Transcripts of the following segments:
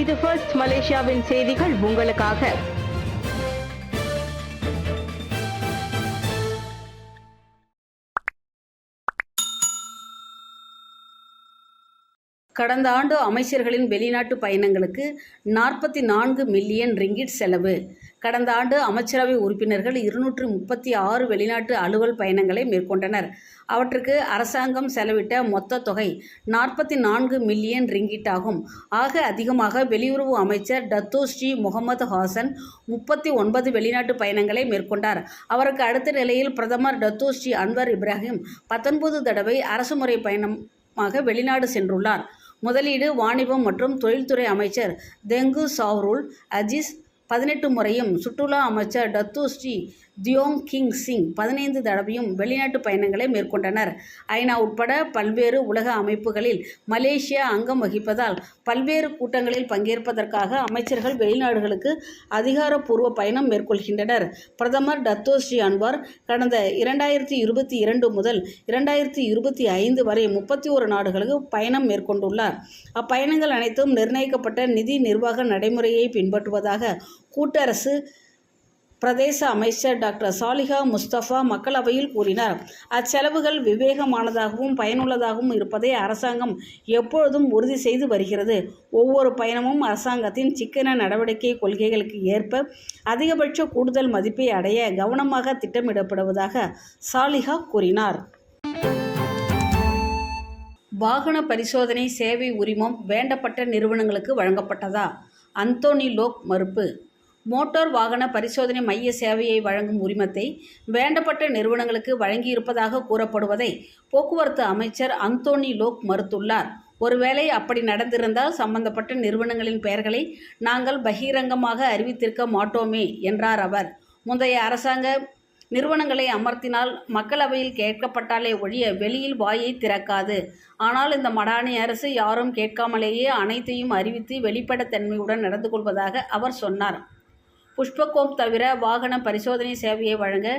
இது ஃபர்ஸ்ட் மலேசியாவின் செய்திகள் உங்களுக்காக. கடந்த ஆண்டு அமைச்சர்களின் வெளிநாட்டு பயணங்களுக்கு 44 மில்லியன் ரிங்கிட் செலவு. கடந்த ஆண்டு அமைச்சரவை உறுப்பினர்கள் 236 வெளிநாட்டு அலுவல் பயணங்களை மேற்கொண்டனர். அவற்றுக்கு அரசாங்கம் செலவிட்ட மொத்த தொகை 44 மில்லியன் ரிங்கிட் ஆகும். ஆக அதிகமாக வெளியுறவு அமைச்சர் டத்தோ ஸ்ரீ முகமது ஹாசன் 39 வெளிநாட்டு பயணங்களை மேற்கொண்டார். அவருக்கு அடுத்த நிலையில் பிரதமர் டத்தோ ஸ்ரீ அன்வர் இப்ராஹிம் 19 தடவை அரசுமுறை பயணமாக வெளிநாடு சென்றுள்ளார். முதலீடு, வாணிபம் மற்றும் தொழில்துறை அமைச்சர் தெங்கு சாவ்ருல் அஜீஸ் 18 முறையும், சுற்றுலா அமைச்சர் டத்தோ ஸ்ரீ தியோங் கிங் சிங் 15 தடவையும் வெளிநாட்டு பயணங்களை மேற்கொண்டனர். ஐநா உட்பட பல்வேறு உலக அமைப்புகளில் மலேசியா அங்கம் வகிப்பதால் பல்வேறு கூட்டங்களில் பங்கேற்பதற்காக அமைச்சர்கள் வெளிநாடுகளுக்கு அதிகாரப்பூர்வ பயணம் மேற்கொள்கின்றனர். பிரதமர் டத்தோ ஸ்ரீ அன்வார் கடந்த 2022 முதல் 2025 வரை 31 நாடுகளுக்கு பயணம் மேற்கொண்டுள்ளார். அப்பயணங்கள் அனைத்தும் நிர்ணயிக்கப்பட்ட நிதி நிர்வாக நடைமுறையை பின்பற்றுவதாக கூட்டரசு பிரதேச அமைச்சர் டாக்டர் சாலிஹா முஸ்தபா மக்களவையில் கூறினார். அச்செலவுகள் விவேகமானதாகவும் பயனுள்ளதாகவும் இருப்பதை அரசாங்கம் எப்பொழுதும் உறுதி செய்து வருகிறது. ஒவ்வொரு பயணமும் அரசாங்கத்தின் சிக்கன நடவடிக்கை கொள்கைகளுக்கு ஏற்ப அதிகபட்ச கூடுதல் மதிப்பை அடைய கவனமாக திட்டமிடப்படுவதாக சாலிஹா கூறினார். வாகன பரிசோதனை சேவை உரிமம் வேண்டப்பட்ட நிறுவனங்களுக்கு வழங்கப்பட்டதா? அந்தோனி லோக் மறுப்பு. மோட்டார் வாகன பரிசோதனை மைய சேவையை வழங்கும் உரிமத்தை வேண்டப்பட்ட நிறுவனங்களுக்கு வழங்கியிருப்பதாக கூறப்படுவதை போக்குவரத்து அமைச்சர் அந்தோனி லோக் மறுத்துள்ளார். ஒருவேளை அப்படி நடந்திருந்தால் சம்பந்தப்பட்ட நிறுவனங்களின் பெயர்களை நாங்கள் பகிரங்கமாக அறிவித்திருக்க மாட்டோமே என்றார் அவர். முந்தைய அரசாங்க நிறுவனங்களை அமர்த்தினால் மக்களவையில் கேட்கப்பட்டாலே ஒழிய வெளியில் வாயை திறக்காது. ஆனால் இந்த மடானி அரசு யாரும் கேட்காமலேயே அனைத்தையும் அறிவித்து வெளிப்படைத்தன்மையுடன் நடந்து கொள்வதாக அவர் சொன்னார். புஷ்பகோம் தவிர வாகன பரிசோதனை சேவையை வழங்க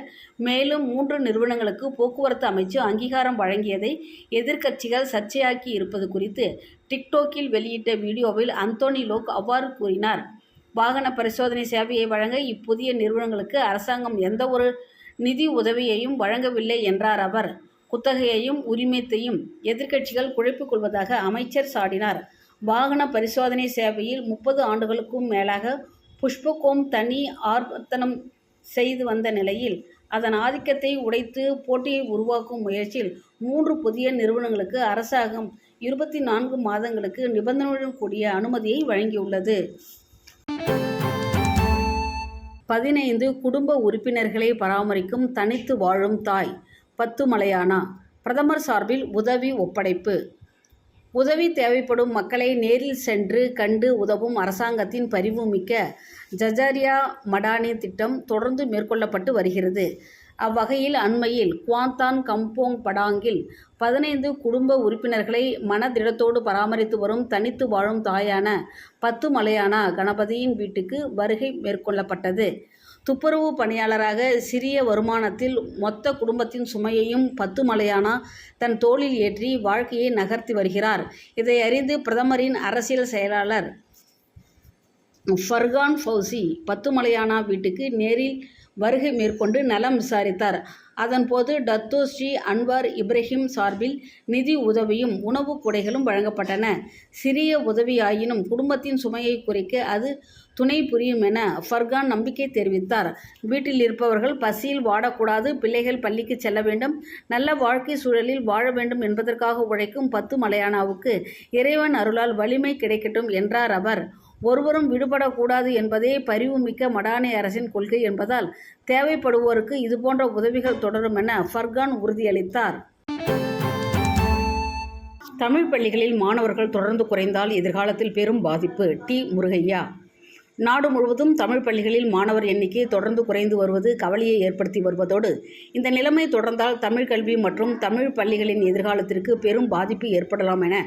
மேலும் 3 நிறுவனங்களுக்கு போக்குவரத்து அமைச்சு அங்கீகாரம் வழங்கியதை எதிர்க்கட்சிகள் சர்ச்சையாக்கி இருப்பது குறித்து டிக்டோக்கில் வெளியிட்ட வீடியோவில் அந்தோனி லோக் அவ்வாறு கூறினார். வாகன பரிசோதனை சேவையை வழங்க இப்புதிய நிறுவனங்களுக்கு அரசாங்கம் எந்த ஒரு நிதி உதவியையும் வழங்கவில்லை என்றார் அவர். குத்தகையையும் உரிமத்தையும் எதிர்க்கட்சிகள் குழப்பிக் கொள்வதாக அமைச்சர் சாடினார். வாகன பரிசோதனை சேவையில் 30 ஆண்டுகளுக்கும் மேலாக புஷ்பகோம் தனி ஆர்வத்தனம் செய்து வந்த நிலையில் அதன் ஆதிக்கத்தை உடைத்து போட்டியை உருவாக்கும் முயற்சியில் 3 புதிய நிறுவனங்களுக்கு அரசாங்கம் 24 மாதங்களுக்கு நிபந்தனையுடன் கூடிய அனுமதியை வழங்கியுள்ளது. 15 குடும்ப உறுப்பினர்களை பராமரிக்கும் தனித்து வாழும் தாய். 10 மலையானா. பிரதமர் சார்பில் உதவி ஒப்படைப்பு. உதவி தேவைப்படும் மக்களை நேரில் சென்று கண்டு உதவும் அரசாங்கத்தின் பரிவுமிக்க ஜஜாரியா மடானி திட்டம் தொடர்ந்து மேற்கொள்ளப்பட்டு வருகிறது. அவ்வகையில் அண்மையில் குவாந்தான் கம்போங் படாங்கில் 15 குடும்ப உறுப்பினர்களை மனதிடத்தோடு பராமரித்து வரும் தனித்து வாழும் தாயான 10 மலையானா கணபதியின் வீட்டுக்கு வருகை மேற்கொள்ளப்பட்டது. துப்புரவு பணியாளராக சிறிய வருமானத்தில் மொத்த குடும்பத்தின் சுமையையும் 10 மலையானா தன் தோளில் ஏற்றி வாழ்க்கையை நகர்த்தி வருகிறார். இதை அறிந்து பிரதமரின் அரசியல் செயலாளர் ஃபர்கான் ஃபௌசி 10 மலையானா வீட்டுக்கு நேரில் வருகை மேற்கொண்டு நலம் விசாரித்தார். அதன்போது டத்தோ ஸ்ரீ அன்வார் இப்ராஹிம் சார்பில் நிதி உதவியும் உணவு கூடைகளும் வழங்கப்பட்டன. சிறிய உதவியாயினும் குடும்பத்தின் சுமையை குறைக்க அது துணை புரியும் என ஃபர்கான் நம்பிக்கை தெரிவித்தார். வீட்டில் இருப்பவர்கள் பசியில் வாடக்கூடாது, பிள்ளைகள் பள்ளிக்கு செல்ல வேண்டும், நல்ல வாழ்க்கை சூழலில் வாழ வேண்டும் என்பதற்காக உழைக்கும் 10 மலையானாவுக்கு இறைவன் அருளால் வலிமை கிடைக்கட்டும் என்றார் அவர். ஒருவரும் விடுபடக்கூடாது என்பதே பரிவுமிக்க மடானி அரசின் கொள்கை என்பதால் தேவைப்படுவோருக்கு இதுபோன்ற உதவிகள் தொடரும் என ஃபர்கான் உறுதியளித்தார். தமிழ் பள்ளிகளில் மாணவர்கள் தொடர்ந்து குறைந்தால் எதிர்காலத்தில் பெரும் பாதிப்பு. டி. முருகையா. நாடு முழுவதும் தமிழ் பள்ளிகளில் மாணவர் எண்ணிக்கை தொடர்ந்து குறைந்து வருவது கவலையை ஏற்படுத்தி வருவதோடு இந்த நிலைமை தொடர்ந்தால் தமிழ் கல்வி மற்றும் தமிழ் பள்ளிகளின் எதிர்காலத்திற்கு பெரும் பாதிப்பு ஏற்படலாம் என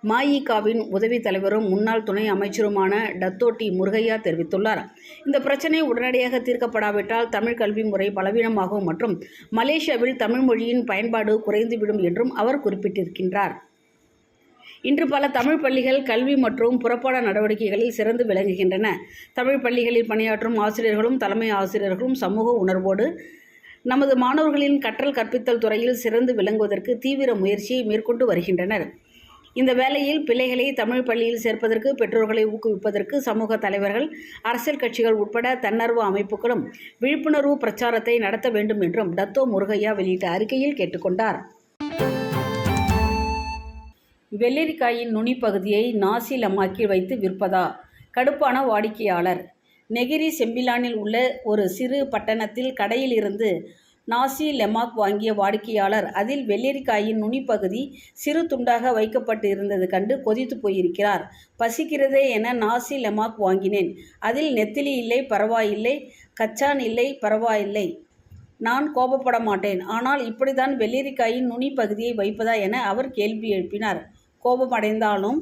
மஇகவின் உதவி தலைவரும் முன்னாள் துணை அமைச்சருமான டத்தோ டி. முருகையா தெரிவித்துள்ளார். இந்த பிரச்சினை உடனடியாக தீர்க்கப்படாவிட்டால் தமிழ் கல்வி முறை பலவீனமாகும் மற்றும் மலேசியாவில் தமிழ் மொழியின் பயன்பாடு குறைந்துவிடும் என்றும் அவர் குறிப்பிட்டிருக்கின்றார். இன்று பல தமிழ் பள்ளிகள் கல்வி மற்றும் புறப்பாட நடவடிக்கைகளில் சிறந்து விளங்குகின்றன. தமிழ் பள்ளிகளில் பணியாற்றும் ஆசிரியர்களும் தலைமை ஆசிரியர்களும் சமூக உணர்வோடு நமது மாணவர்களின் கற்றல் கற்பித்தல் துறையில் சிறந்து விளங்குவதற்கு தீவிர முயற்சியை மேற்கொண்டு வருகின்றனர். இந்த வேளையில் பிள்ளைகளை தமிழ் பள்ளியில் சேர்ப்பதற்கு பெற்றோர்களை ஊக்குவிப்பதற்கு சமூக தலைவர்கள், அரசியல் கட்சிகள் உட்பட தன்னார்வ அமைப்புகளும் விழிப்புணர்வு பிரச்சாரத்தை நடத்த வேண்டும் என்றும் டத்தோ முருகையா வெளியிட்ட அறிக்கையில் கேட்டுக்கொண்டார். வெள்ளரிக்காயின் நுனி பகுதியை நாசி லெமாக்கில் வைத்து விற்பதா? கடுப்பான வாடிக்கையாளர். நெகிரி செம்பிலானில் உள்ள ஒரு சிறு பட்டணத்தில் கடையில் இருந்து நாசி லெமாக் வாங்கிய வாடிக்கையாளர் அதில் வெள்ளரிக்காயின் நுனிப்பகுதி சிறு துண்டாக வைக்கப்பட்டு இருந்தது கண்டு கொதித்து போயிருக்கிறார். பசிக்கிறதே என நாசி லெமாக் வாங்கினேன். அதில் நெத்திலி இல்லை, பரவாயில்லை. கச்சான் இல்லை, பரவாயில்லை. நான் கோபப்பட மாட்டேன். ஆனால் இப்படித்தான் வெள்ளரிக்காயின் நுனி பகுதியை வைப்பதா என அவர் கேள்வி எழுப்பினார். கோபமடைந்தாலும்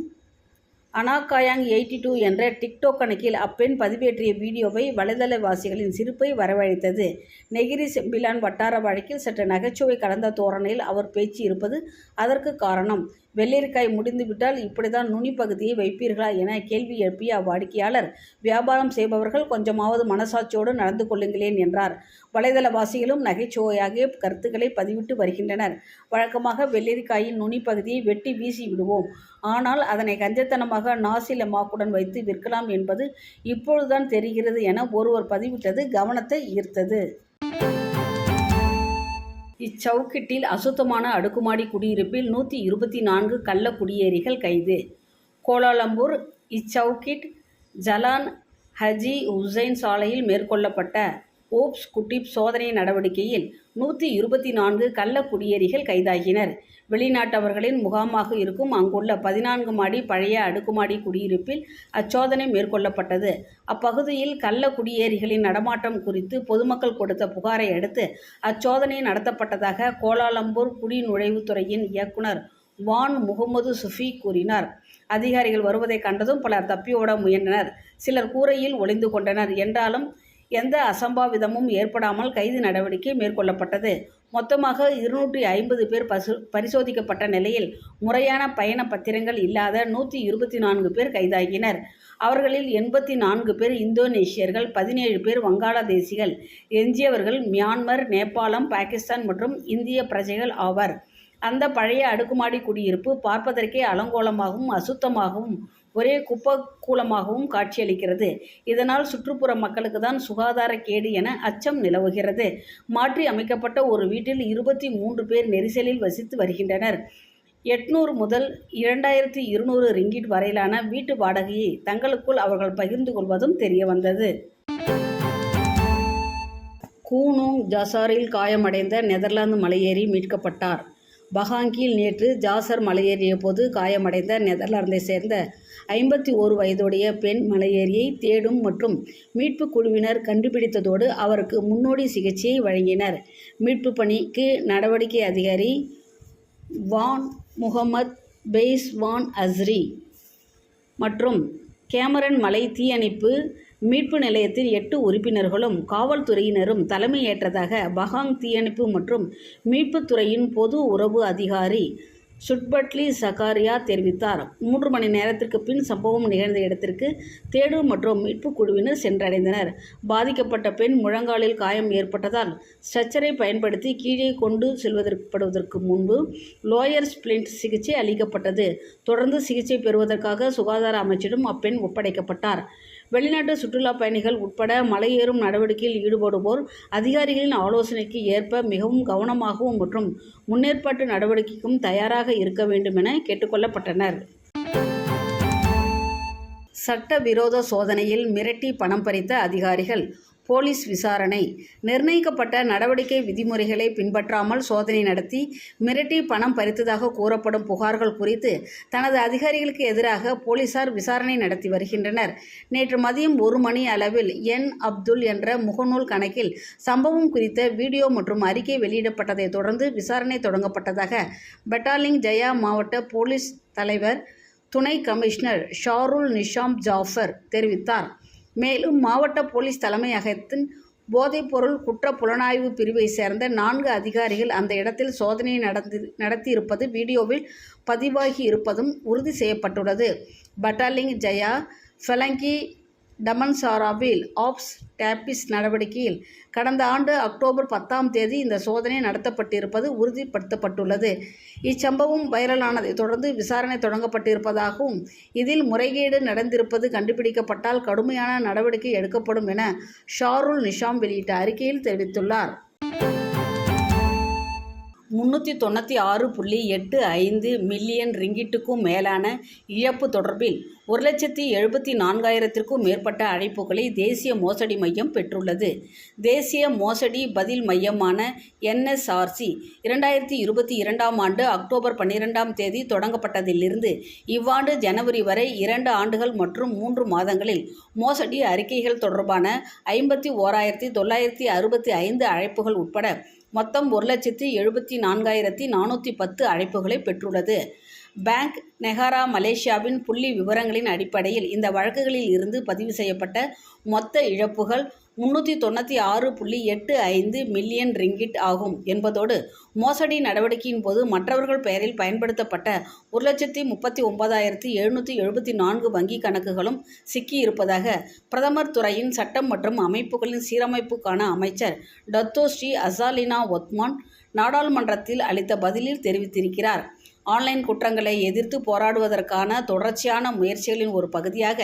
அனாகாயாங் 82 என்ற டிக்டாக் கணக்கில் அப்பெண் பதிவேற்றிய வீடியோவை வலைதளவாசிகளின் சிரிப்பை வரவழைத்தது. நெகிரி செம்பிலான் வட்டார வழக்கில் சற்று நகைச்சுவை கலந்த தோரணையில் அவர் பேச்சு இருப்பது அதற்கு காரணம். வெள்ளரிக்காய் முடிந்துவிட்டால் இப்படித்தான் நுனி பகுதியை வைப்பீர்களா என கேள்வி எழுப்பிய அவ்வாடிக்கையாளர், வியாபாரம் செய்பவர்கள் கொஞ்சமாவது மனசாட்சியோடு நடந்து கொள்ளுங்களேன் என்றார். வலைதளவாசிகளும் நகைச்சுவையாக கருத்துக்களை பதிவிட்டு வருகின்றனர். வழக்கமாக வெள்ளரிக்காயின் நுனி பகுதியை வெட்டி வீசி விடுவோம். ஆனால் அதனை கஞ்சத்தனமாக நாசி லெமாக்குடன் வைத்து விற்கலாம் என்பது இப்பொழுதுதான் தெரிகிறது என ஒருவர் பதிவிட்டது கவனத்தை ஈர்த்தது. இச்சவுக்கிட்டில் அசுத்தமான அடுக்குமாடி குடியிருப்பில் 124 கள்ள குடியேறிகள் கைது. கோலாலம்பூர் இச்சவுக்கிட் ஜலான் ஹஜி உசைன் சாலையில் மேற்கொள்ளப்பட்ட ஓப்ஸ் குட்டிப் சோதனை நடவடிக்கையில் 124 கள்ள குடியேறிகள் கைதாகினர். வெளிநாட்டவர்களின் முகாமாக இருக்கும் அங்குள்ள 14 மாடி பழைய அடுக்குமாடி குடியிருப்பில் அச்சோதனை மேற்கொள்ளப்பட்டது. அப்பகுதியில் கள்ள குடியேறிகளின் நடமாட்டம் குறித்து பொதுமக்கள் கொடுத்த புகாரை அடுத்து அச்சோதனை நடத்தப்பட்டதாக கோலாலம்பூர் குடிநுழைவுத்துறையின் இயக்குனர் வான் முகமது சுஃபி கூறினார். அதிகாரிகள் வருவதை கண்டதும் பலர் தப்பியோட முயன்றனர். சிலர் கூரையில் ஒளிந்து கொண்டனர். என்றாலும் எந்த அசம்பாவிதமும் ஏற்படாமல் கைது நடவடிக்கை மேற்கொள்ளப்பட்டது. மொத்தமாக 250 பேர் பரிசோதிக்கப்பட்ட நிலையில் முறையான பயண பத்திரங்கள் இல்லாத 124 பேர் கைதாகினர். அவர்களில் 84 பேர் இந்தோனேஷியர்கள், 17 பேர் வங்காளதேசிகள், எஞ்சியவர்கள் மியான்மர், நேபாளம், பாகிஸ்தான் மற்றும் இந்திய பிரஜைகள் ஆவர். அந்த பழைய அடுக்குமாடி குடியிருப்பு பார்ப்பதற்கே அலங்கோலமாகவும் அசுத்தமாகவும் ஒரே குப்பக்கூலமாகவும் காட்சியளிக்கிறது. இதனால் சுற்றுப்புற மக்களுக்கு தான் சுகாதார கேடு என அச்சம் நிலவுகிறது. மாற்றி அமைக்கப்பட்ட ஒரு வீட்டில் 23 பேர் நெரிசலில் வசித்து வருகின்றனர். 800 முதல் 2200 ரிங்கிட் வரையிலான வீட்டு வாடகையை தங்களுக்குள் அவர்கள் பகிர்ந்து கொள்வதும் தெரியவந்தது. கூனோங் ஜாசாரில் காயமடைந்த நெதர்லாந்து மலையேறி மீட்கப்பட்டார். பஹாங்கில் நேற்று ஜாசர் மலையேறிய போது காயமடைந்த நெதர்லாந்தை சேர்ந்த 51 வயதுடைய பெண் மலையேறியை தேடும் மற்றும் மீட்பு குழுவினர் கண்டுபிடித்ததோடு அவருக்கு முன்னோடி சிகிச்சையை வழங்கினர். மீட்பு பணிக்கு நடவடிக்கை அதிகாரி வான் முகமத் பெய்ஸ் வான் அஸ்ரி மற்றும் கேமரன் மலை தீயணைப்பு மீட்பு நிலையத்தின் 8 உறுப்பினர்களும் காவல்துறையினரும் தலைமையேற்றதாக பஹாங் தீயணைப்பு மற்றும் மீட்புத்துறையின் பொது உறவு அதிகாரி சுட்பட்லி சகாரியா தெரிவித்தார். 3 மணி நேரத்திற்கு பின் சம்பவம் நிகழ்ந்த இடத்திற்கு தேடும் மற்றும் மீட்பு குழுவினர் சென்றடைந்தனர். பாதிக்கப்பட்ட பெண் முழங்காலில் காயம் ஏற்பட்டதால் ஸ்ட்ரெச்சரை பயன்படுத்தி கீழே கொண்டு செல்வதற்கு முன்பு லோயர் ஸ்பிளிண்ட் சிகிச்சை அளிக்கப்பட்டது. தொடர்ந்து சிகிச்சை பெறுவதற்காக சுகாதார அமைச்சரிடம் அப்பெண் ஒப்படைக்கப்பட்டார். வெளிநாட்டு சுற்றுலா பயணிகள் உட்பட மலையேறும் நடவடிக்கையில் ஈடுபடுவோர் அதிகாரிகளின் ஆலோசனைக்கு ஏற்ப மிகவும் கவனமாகவும் மற்றும் முன்னேற்பாட்டு நடவடிக்கைக்கும் தயாராக இருக்க வேண்டும் என கேட்டுக்கொள்ளப்பட்டனர். சட்டவிரோத சோதனையில் மிரட்டி பணம் பறித்த அதிகாரிகள். போலீஸ் விசாரணை. நிர்ணயிக்கப்பட்ட நடவடிக்கை விதிமுறைகளை பின்பற்றாமல் சோதனை நடத்தி மிரட்டி பணம் பறித்ததாக கூறப்படும் புகார்கள் குறித்து தனது அதிகாரிகளுக்கு எதிராக போலீசார் விசாரணை நடத்தி வருகின்றனர். நேற்று மதியம் 1 மணி அளவில் என் அப்துல் என்ற முகநூல் கணக்கில் சம்பவம் குறித்த வீடியோ மற்றும் அறிக்கை வெளியிடப்பட்டதை தொடர்ந்து விசாரணை தொடங்கப்பட்டதாக பெட்டாலிங் ஜயா மாவட்ட போலீஸ் தலைவர் துணை கமிஷனர் ஷாருல் நிஷாம் ஜாஃபர் தெரிவித்தார். மேலும் மாவட்ட போலீஸ் தலைமையகத்தின் போதைப்பொருள் குற்ற புலனாய்வு பிரிவை சேர்ந்த 4 அதிகாரிகள் அந்த இடத்தில் சோதனையை நடத்தியிருப்பது வீடியோவில் பதிவாகி இருப்பதும் உறுதி செய்யப்பட்டுள்ளது. பட்டாலிங் ஜயா ஃபெலங்கி டமன்சாராவில் ஆப்ஸ் டேபிஸ் நடவடிக்கையில் கடந்த ஆண்டு அக்டோபர் 10ஆம் தேதி இந்த சோதனை நடத்தப்பட்டிருப்பது உறுதிப்படுத்தப்பட்டுள்ளது. இச்சம்பவம் வைரலானதை தொடர்ந்து விசாரணை தொடங்கப்பட்டிருப்பதாகவும் இதில் முறைகேடு நடந்திருப்பது கண்டுபிடிக்கப்பட்டால் கடுமையான நடவடிக்கை எடுக்கப்படும் என ஷாருல் நிஷாம் வெளியிட்ட அறிக்கையில் தெரிவித்துள்ளார். 396.85 மில்லியன் ரிங்கிட்டுக்கும் மேலான இழப்பு தொடர்பில் 1,74,000க்கும் மேற்பட்ட அழைப்புகளை தேசிய மோசடி மையம் பெற்றுள்ளது. தேசிய மோசடி பதில் மையமான NSRC 2022ஆம் ஆண்டு அக்டோபர் 12ஆம் தேதி தொடங்கப்பட்டதிலிருந்து இவ்வாண்டு ஜனவரி வரை 2 ஆண்டுகள் மற்றும் 3 மாதங்களில் மோசடி அறிக்கைகள் தொடர்பான 51,965 அழைப்புகள் உட்பட மொத்தம் 1,74,410 அழைப்புகளை பெற்றுள்ளது. பேங்க் நெகாரா மலேசியாவின் புள்ளி விவரங்களின் அடிப்படையில் இந்த வழக்குகளில் இருந்து பதிவு செய்யப்பட்ட மொத்த இழப்புகள் 396.85 மில்லியன் ரிங்கிட் ஆகும் என்பதோடு மோசடி நடவடிக்கையின் போது மற்றவர்கள் பெயரில் பயன்படுத்தப்பட்ட 1,39,774 வங்கி கணக்குகளும் சிக்கியிருப்பதாக பிரதமர் துறையின் சட்டம் மற்றும் அமைப்புகளின் சீரமைப்புக்கான அமைச்சர் டத்தோ ஸ்ரீ அசாலினா ஒத்மான் நாடாளுமன்றத்தில் அளித்த பதிலில் தெரிவித்திருக்கிறார். ஆன்லைன் குற்றங்களை எதிர்த்து போராடுவதற்கான தொடர்ச்சியான முயற்சிகளின் ஒரு பகுதியாக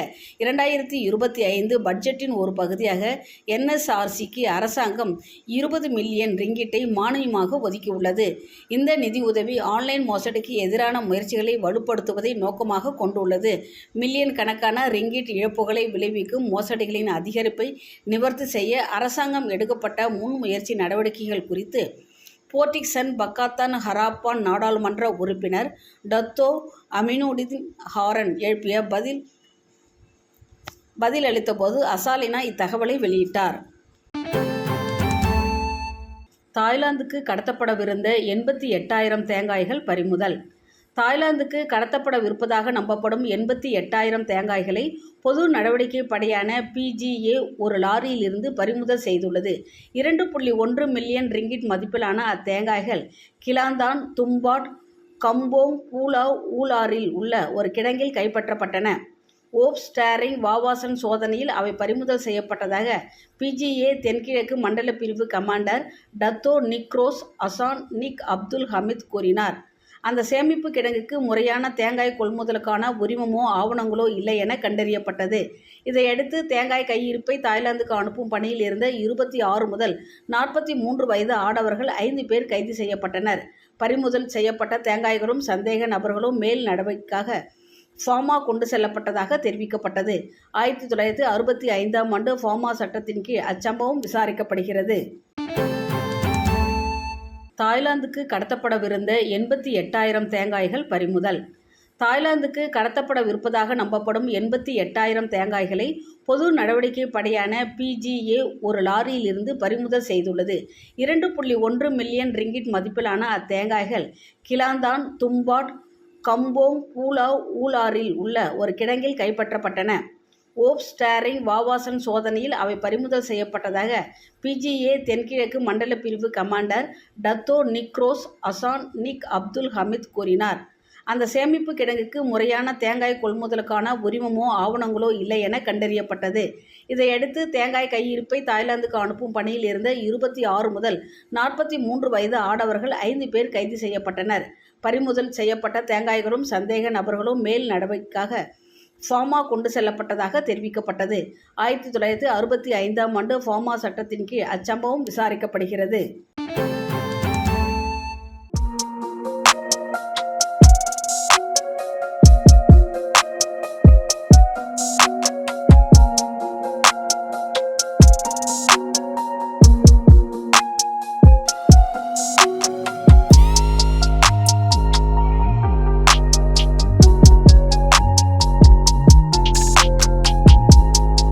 2025 பட்ஜெட்டின் ஒரு பகுதியாக NSRCக்கு அரசாங்கம் 20 மில்லியன் ரிங்கிட்டை மானியமாக ஒதுக்கியுள்ளது. இந்த நிதி உதவி ஆன்லைன் மோசடிக்கு எதிரான முயற்சிகளை வலுப்படுத்துவதை நோக்கமாக கொண்டுள்ளது. மில்லியன் கணக்கான ரிங்கிட் இழப்புகளை விளைவிக்கும் மோசடிகளின் அதிகரிப்பை நிவர்த்தி செய்ய அரசாங்கம் எடுக்கப்பட்ட முன்முயற்சி நடவடிக்கைகள் குறித்து போர்டிக்சன் பக்காத்தான் ஹராப்பான் நாடாளுமன்ற உறுப்பினர் டத்தோ அமினுடின் ஹாரன் எழுப்பிய பதில் அளித்தபோது அசாலினா இத்தகவலை வெளியிட்டார். தாய்லாந்துக்கு கடத்தப்படவிருந்த 88,000 தேங்காய்கள் பறிமுதல். தாய்லாந்துக்கு கடத்தப்படவிருப்பதாக நம்பப்படும் 88,000 தேங்காய்களை பொது நடவடிக்கை படையான PGA ஒரு லாரியில் இருந்து பறிமுதல் செய்துள்ளது. 2.1 மில்லியன் ரிங்கிட் மதிப்பிலான அத்தேங்காய்கள் கிளாந்தான், தும்பாட், கம்போங், பூலாவ், ஊலாரில் உள்ள ஒரு கிடங்கில் கைப்பற்றப்பட்டன. ஓப்ஸ் டேரிங் வாவாசன் சோதனையில் அவை பறிமுதல் செய்யப்பட்டதாக PGA தென்கிழக்கு மண்டல பிரிவு கமாண்டர் டத்தோ நிக்ரோஸ் அசான் நிக் அப்துல் ஹமீத் கூறினார். அந்த சேமிப்பு கிடங்குக்கு முறையான தேங்காய் கொள்முதலுக்கான உரிமமோ ஆவணங்களோ இல்லை என கண்டறியப்பட்டது. இதையடுத்து தேங்காய் கையிருப்பை தாய்லாந்துக்கு அனுப்பும் பணியில் இருந்த 26 முதல் 43 வயது ஆடவர்கள் 5 பேர் கைது செய்யப்பட்டனர். பறிமுதல் செய்யப்பட்ட தேங்காய்களும் சந்தேக நபர்களும் மேல் நடவடிக்கைக்காக ஃபார்மா கொண்டு செல்லப்பட்டதாக தெரிவிக்கப்பட்டது. 1965ஆம் ஆண்டு ஃபார்மா சட்டத்தின் கீழ் அச்சம்பவம் விசாரிக்கப்படுகிறது. தாய்லாந்துக்கு கடத்தப்படவிருந்த 88,000 தேங்காய்கள் பறிமுதல். தாய்லாந்துக்கு கடத்தப்படவிருப்பதாக நம்பப்படும் 88,000 தேங்காய்களை பொது நடவடிக்கை படையான PGA ஒரு லாரியில் இருந்து பறிமுதல் செய்துள்ளது. 2.1 மில்லியன் ரிங்கிட் மதிப்பிலான அத்தேங்காய்கள் கிளாந்தான், தும்பாட், கம்போங், பூலாவ், ஊலாரில் உள்ள ஒரு கிடங்கில் கைப்பற்றப்பட்டன. ஓப்ஸ் டேரிங் வாவாசன் சோதனையில் அவை பறிமுதல் செய்யப்பட்டதாக PGA தென்கிழக்கு மண்டல பிரிவு கமாண்டர் டத்தோ நிக்ரோஸ் அசான் நிக் அப்துல் ஹமீத் கூறினார். அந்த சேமிப்பு கிடங்குக்கு முறையான தேங்காய் கொள்முதலுக்கான உரிமமோ ஆவணங்களோ இல்லை என கண்டறியப்பட்டது. இதையடுத்து தேங்காய் கையிருப்பை தாய்லாந்துக்கு அனுப்பும் பணியில் இருந்த 26 முதல் 43 வயது ஆடவர்கள் 5 பேர் கைது செய்யப்பட்டனர். பறிமுதல் செய்யப்பட்ட தேங்காய்களும் சந்தேக நபர்களும் மேல் நடவடிக்கைக்காக ஃபார்மா கொண்டு செல்லப்பட்டதாக தெரிவிக்கப்பட்டது. 1965ஆம் ஆண்டு ஃபார்மா சட்டத்தின் கீழ் அச்சம்பவம் விசாரிக்கப்படுகிறது.